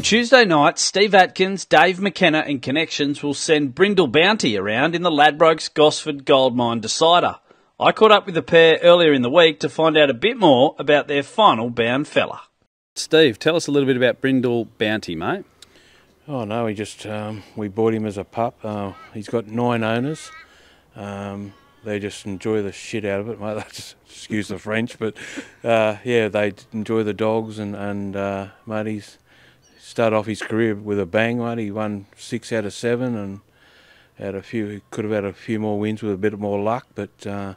Tuesday night, Steve Atkins, Dave McKenna and Connections will send Brindle Bounty around in the Ladbrokes Gosford Goldmine decider. I caught up with the pair earlier in the week to find out a bit more about their final bound fella. Steve, tell us a little bit about Brindle Bounty, mate. Oh no, we bought him as a pup. He's got 9 owners. They just enjoy the shit out of it, mate. Just excuse the French, but yeah, they enjoy the dogs and mate, he's started off his career with a bang, mate. He won 6 out of 7 and he could have had a few more wins with a bit more luck, but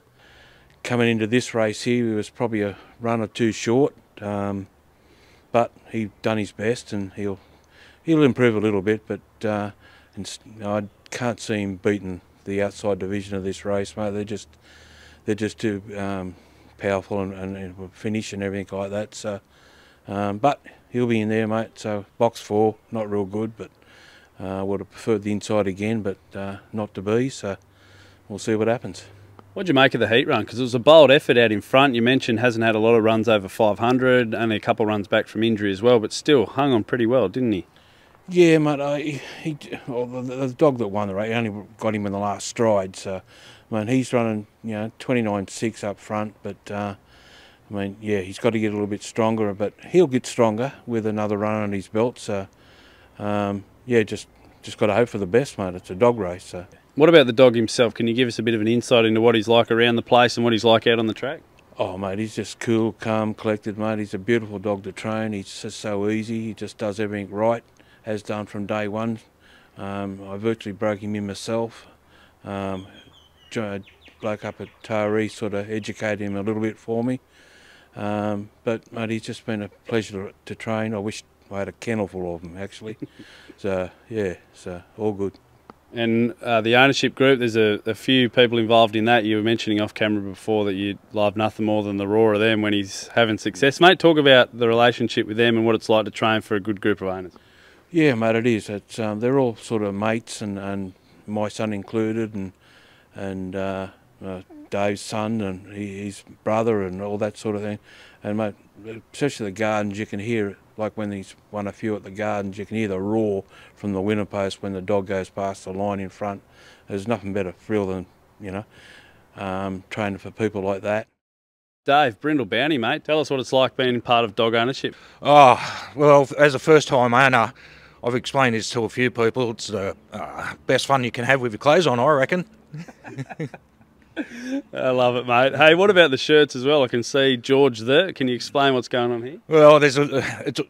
coming into this race here, he was probably a run or two short, but he done his best and he'll improve a little bit, but I can't see him beating the outside division of this race, mate. They're just too powerful and finish and everything like that. So, but he'll be in there, mate. So box 4, not real good, but would have preferred the inside again, but not to be. So we'll see what happens. What did you make of the heat run? Because it was a bold effort out in front. You mentioned hasn't had a lot of runs over 500, only a couple of runs back from injury as well, but still hung on pretty well, didn't he? Yeah, mate. The dog that won the race, only got him in the last stride. So, I mean, he's running, 29.6 up front. But I mean, yeah, he's got to get a little bit stronger. But he'll get stronger with another run on his belt. So, yeah, just got to hope for the best, mate. It's a dog race. So. What about the dog himself? Can you give us a bit of an insight into what he's like around the place and what he's like out on the track? Oh, mate, he's just cool, calm, collected, mate. He's a beautiful dog to train. He's just so easy. He just does everything right. Has done from day one. I virtually broke him in myself. Bloke up at Taree sort of educated him a little bit for me. But mate, he's just been a pleasure to train. I wish I had a kennel full of them actually. So yeah, so all good. And the ownership group, there's a few people involved in that. You were mentioning off camera before that you love nothing more than the roar of them when he's having success. Mate, talk about the relationship with them and what it's like to train for a good group of owners. Yeah, mate, it is. It's they're all sort of mates, and my son included, and Dave's son and his brother, and all that sort of thing. And mate, especially the Gardens, you can hear it. Like when he's won a few at the Gardens, you can hear the roar from the winner post when the dog goes past the line in front. There's nothing better thrill than training for people like that. Dave, Brindle Bounty, mate. Tell us what it's like being part of dog ownership. Oh, well, as a first-time owner, I've explained this to a few people. It's the best fun you can have with your clothes on, I reckon. I love it, mate. Hey, what about the shirts as well? I can see George there. Can you explain what's going on here? Well, it's a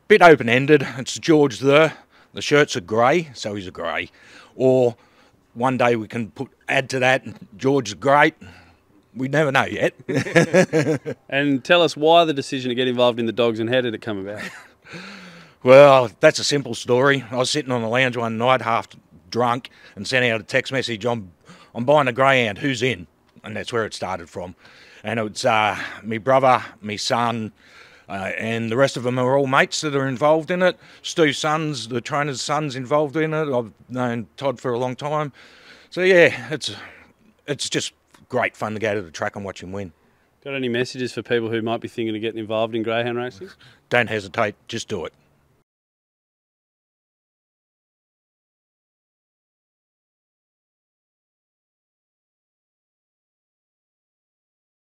bit open-ended. It's George there. The shirts are grey, so he's a grey. Or one day we can add to that, George is great. We never know yet. And tell us why the decision to get involved in the dogs and how did it come about? Well, that's a simple story. I was sitting on the lounge one night, half drunk, and sent out a text message, I'm buying a greyhound, who's in? And that's where it started from. And it's me brother, me son, and the rest of them are all mates that are involved in it. Stu's sons, the trainer's son's involved in it. I've known Todd for a long time. So yeah, it's just great fun to go to the track and watch him win. Got any messages for people who might be thinking of getting involved in greyhound racing? Don't hesitate, just do it.